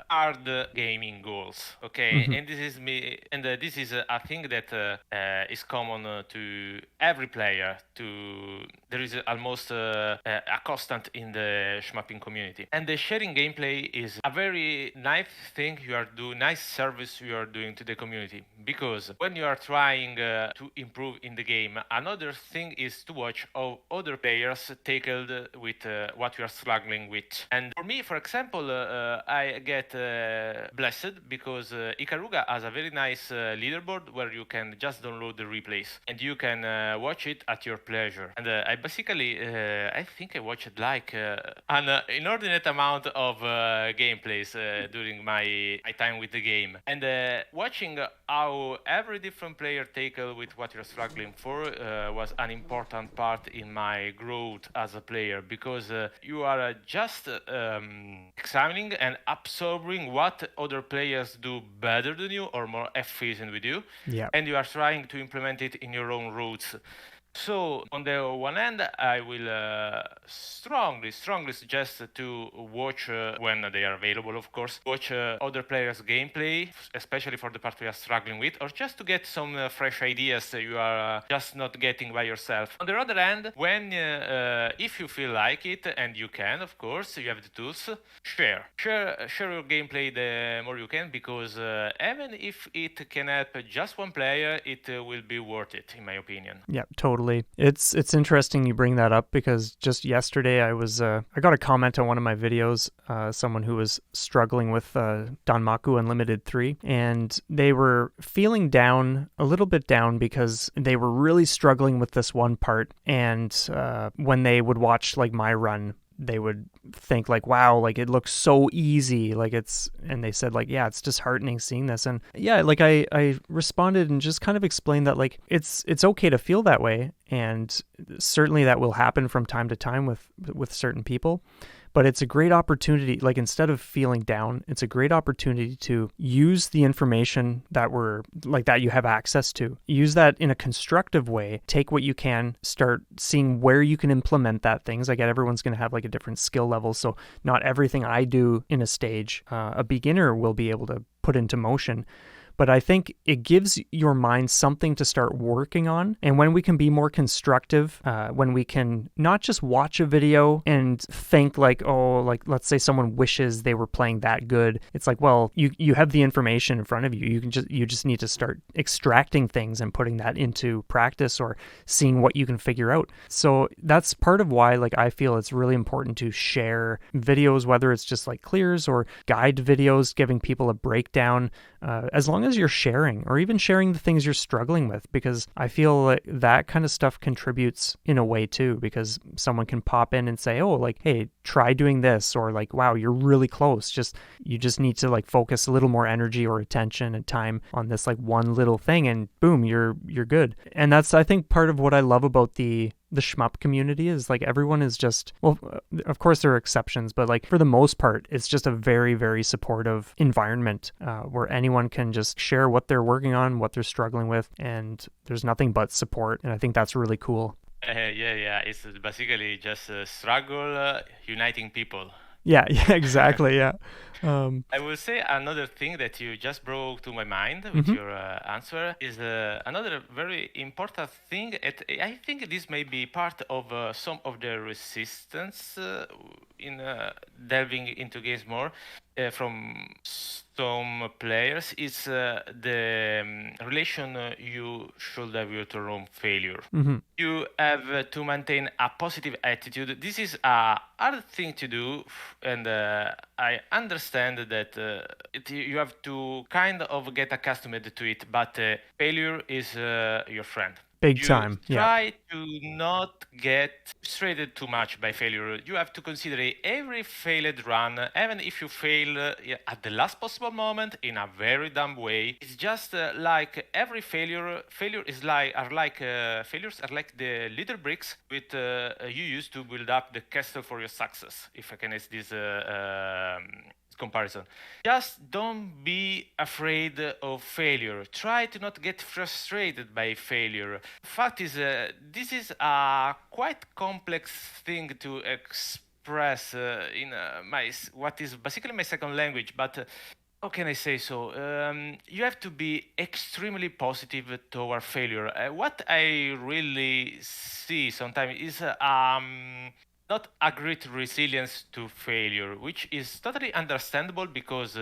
hard gaming goals. Okay, and this is me, and this is a thing that is common to every player. There is almost a constant in the shmupping community, and the sharing gameplay is a very nice thing you are doing, nice service you are doing to the community, because when you are trying to improve in the game, another thing is to watch how other players tackled with what you are struggling with. And for me, for example, I get blessed because Ikaruga has a very nice leaderboard where you can just download the replays and you can watch it at your pleasure. And I basically, I think I watched like an inordinate amount of gameplays during my time with the game, and watching how every different player tackle with what you're struggling for was an important part in my growth as a player, because you are just examining and absorbing what other players do better than you or more efficient with you, Yeah. and you are trying to implement it in your own routes. So on the one hand, I will strongly suggest to watch when they are available, of course, watch other players' gameplay, especially for the part we are struggling with, or just to get some fresh ideas you are just not getting by yourself. On the other hand, when if you feel like it, and you can, of course, you have the tools, share your gameplay the more you can, because even if it can help just one player, it will be worth it, in my opinion. Yeah, totally. It's interesting you bring that up, because just yesterday I got a comment on one of my videos, someone who was struggling with Danmaku Unlimited 3, and they were feeling down, a little bit down, because they were really struggling with this one part, and when they would watch like my run, they would think like, wow, like it looks so easy, like it's, and they said like, yeah, it's disheartening seeing this. And yeah, like I responded and just kind of explained that like it's okay to feel that way, and certainly that will happen from time to time with certain people. But it's a great opportunity, like instead of feeling down, it's a great opportunity to use the information that you have access to. Use that in a constructive way. Take what you can, start seeing where you can implement that things. Like everyone's going to have like a different skill level. So not everything I do in a stage, a beginner will be able to put into motion. But I think it gives your mind something to start working on. And when we can be more constructive, when we can not just watch a video and think like, oh, like let's say someone wishes they were playing that good. It's like, well, you have the information in front of you. You just need to start extracting things and putting that into practice, or seeing what you can figure out. So that's part of why like I feel it's really important to share videos, whether it's just like clears or guide videos, giving people a breakdown, as long as you're sharing, or even sharing the things you're struggling with, because I feel like that kind of stuff contributes in a way too, because someone can pop in and say, oh, like, hey, try doing this, or like, wow, you're really close. You just need to like focus a little more energy or attention and time on this like one little thing, and boom, you're good. And that's, I think, part of what I love about the shmup community is like everyone is just, well, of course there are exceptions, but like for the most part, it's just a very, very supportive environment where anyone can just share what they're working on, what they're struggling with, and there's nothing but support. And I think that's really cool. Yeah. It's basically just a struggle uniting people. Yeah, exactly. Yeah. I will say another thing that you just brought to my mind with your answer is another very important thing. I think this may be part of some of the resistance in delving into games more from some players, is the relation you should have with your own failure. You have to maintain a positive attitude. This is a hard thing to do, and I understand that you have to kind of get accustomed to it, but failure is your friend. Big You time. Yeah. try to not get frustrated too much by failure. You have to consider every failed run, even if you fail at the last possible moment in a very dumb way. It's just like every failure is like failures are like the little bricks with you use to build up the castle for your success. If I can use this comparison. Just don't be afraid of failure. Try to not get frustrated by failure. Fact is, this is a quite complex thing to express in what is basically my second language, but how can I say so? You have to be extremely positive toward failure. What I really see sometimes is not a great resilience to failure, which is totally understandable, because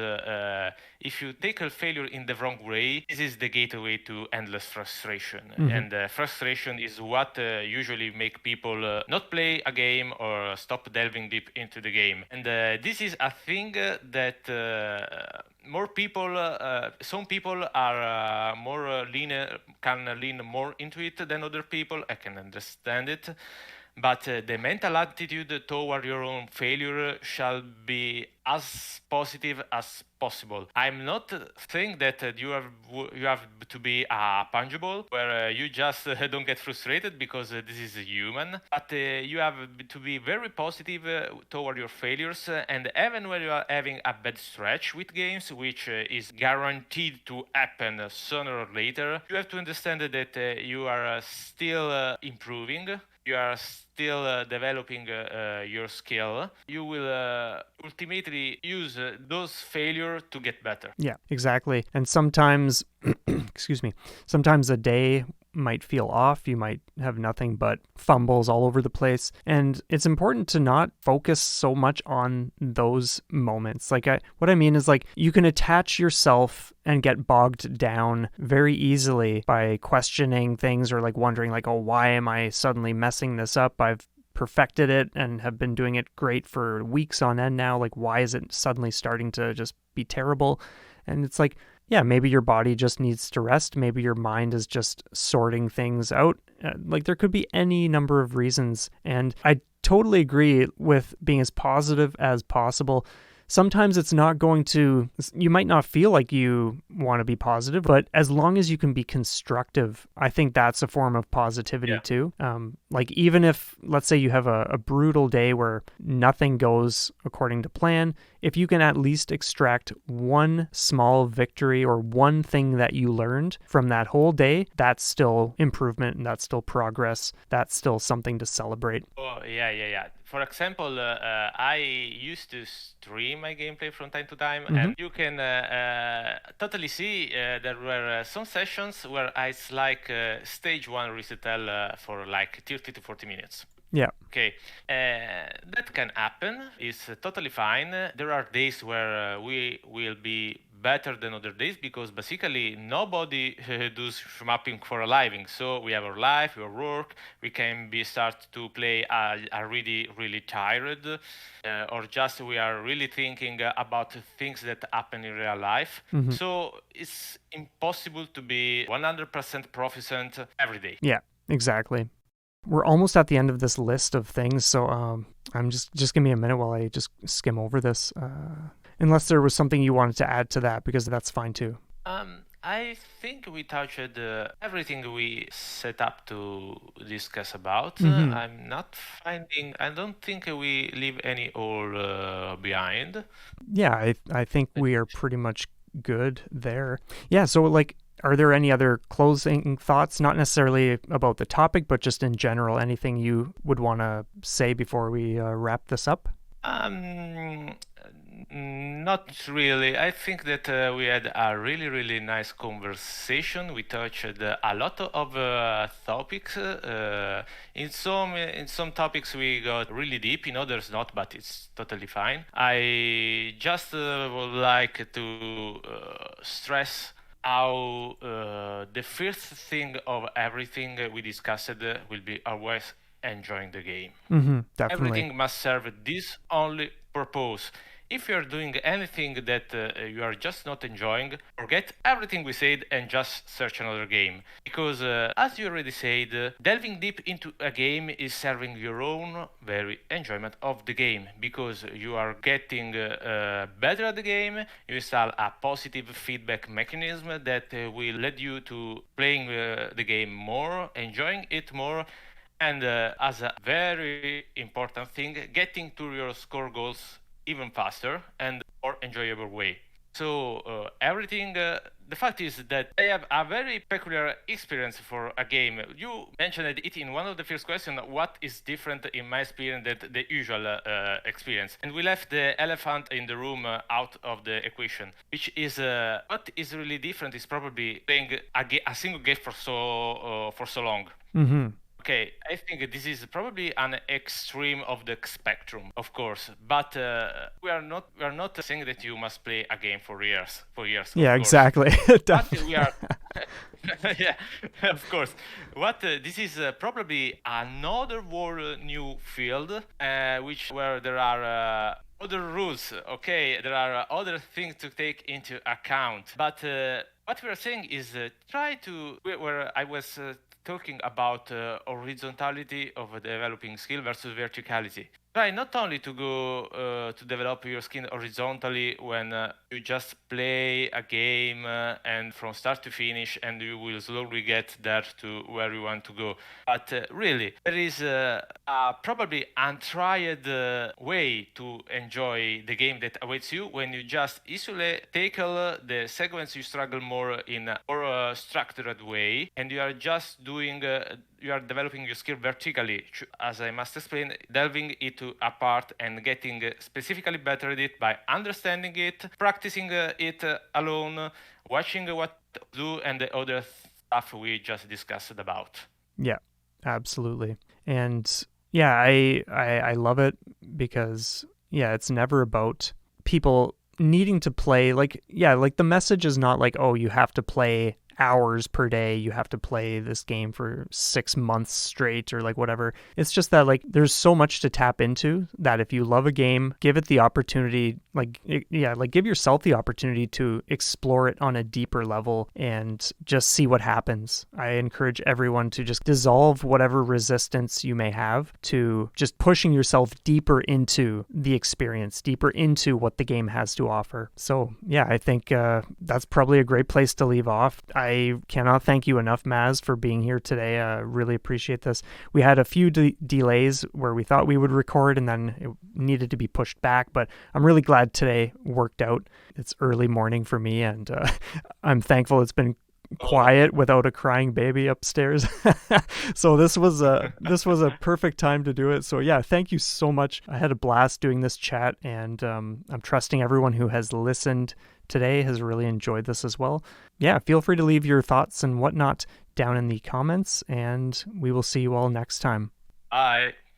if you tackle failure in the wrong way, this is the gateway to endless frustration. And frustration is what usually make people not play a game or stop delving deep into the game. And this is a thing that more people, some people are more can lean more into it than other people. I can understand it. but the mental attitude toward your own failure shall be as positive as possible. I'm not saying that you have to be punchable, where you just don't get frustrated because this is human, but you have to be very positive toward your failures, and even when you are having a bad stretch with games, which is guaranteed to happen sooner or later, you have to understand that you are still improving, you are still developing your skill. You will ultimately use those failures to get better. Yeah, exactly. And sometimes, excuse me, sometimes a day might feel off. You might have nothing but fumbles all over the place. And it's important to not focus so much on those moments. What I mean is, like, you can attach yourself and get bogged down very easily by questioning things, or like wondering, like, oh, why am I suddenly messing this up? I've perfected it and have been doing it great for weeks on end now. Like, why is it suddenly starting to just be terrible? And it's like, yeah, maybe your body just needs to rest. Maybe your mind is just sorting things out. Like, there could be any number of reasons. And I totally agree with being as positive as possible. Sometimes it's not going to, you might not feel like you want to be positive, but as long as you can be constructive, I think that's a form of positivity too. Like, even if, let's say you have a brutal day where nothing goes according to plan, if you can at least extract one small victory or one thing that you learned from that whole day, that's still improvement and that's still progress. That's still something to celebrate. Oh, yeah. For example, I used to stream my gameplay from time to time, and you can totally see there were some sessions where it's like stage 1 recital for like 30 to 40 minutes. Yeah. Okay, that can happen. It's totally fine. There are days where we will be better than other days because basically nobody does mapping for a living. So we have our life, our work. We can be start to play are really tired, or just we are really thinking about things that happen in real life. So it's impossible to be 100% proficient every day. Yeah, exactly. We're almost at the end of this list of things, so I'm just give me a minute while I just skim over this. Unless there was something you wanted to add to that, because that's fine too. I think we touched everything we set up to discuss about. I'm not finding. I don't think we leave any hole behind. Yeah, I think we are pretty much good there. Yeah, so like, are there any other closing thoughts, not necessarily about the topic, but just in general, anything you would want to say before we wrap this up? Not really. I think that we had a really nice conversation. We touched a lot of topics. In some topics we got really deep. In others not, but it's totally fine. I just would like to stress how the first thing of everything we discussed will be always enjoying the game. Definitely. Everything must serve this only purpose. If you're doing anything that you are just not enjoying, forget everything we said and just search another game. Because, as you already said, delving deep into a game is serving your own very enjoyment of the game. Because you are getting better at the game, you install a positive feedback mechanism that will lead you to playing the game more, enjoying it more, and as a very important thing, getting to your score goals even faster and more enjoyable way. So the fact is that I have a very peculiar experience for a game. You mentioned it in one of the first questions, what is different in my experience than the usual experience. And we left the elephant in the room out of the equation, which is what is really different is probably playing a single game for so long. Okay, I think this is probably an extreme of the spectrum, of course, but we are not saying that you must play a game for years. Yeah, exactly. But we are, yeah, of course. What this is probably another whole new field, where there are other rules. Okay, there are other things to take into account, but what we are saying is try to where I was talking about horizontality of a developing skill versus verticality. Try not only to go to develop your skill horizontally when you just play a game and from start to finish, and you will slowly get there to where you want to go. But really, there is a probably untried way to enjoy the game that awaits you when you just easily tackle the segments you struggle more in a more structured way, and you are just doing you are developing your skill vertically, as I must explain, delving it apart and getting specifically better at it by understanding it, practicing it alone, watching what to do, and the other stuff we just discussed about. Yeah, absolutely. And yeah, I love it because yeah, it's never about people needing to play like yeah, like the message is not like, oh, you have to play hours per day, you have to play this game for 6 months straight or like whatever. It's just that like there's so much to tap into that if you love a game, give it the opportunity, like yeah, like give yourself the opportunity to explore it on a deeper level and just see what happens. I encourage everyone to just dissolve whatever resistance you may have to just pushing yourself deeper into the experience, deeper into what the game has to offer. So yeah, I think that's probably a great place to leave off. I cannot thank you enough, Maz, for being here today. I really appreciate this. We had a few delays where we thought we would record and then it needed to be pushed back, but I'm really glad today worked out. It's early morning for me, and I'm thankful it's been quiet without a crying baby upstairs. So this was a perfect time to do it. So yeah, thank you so much. I had a blast doing this chat, and I'm trusting everyone who has listened today has really enjoyed this as well. Yeah, feel free to leave your thoughts and whatnot down in the comments, and we will see you all next time. Bye.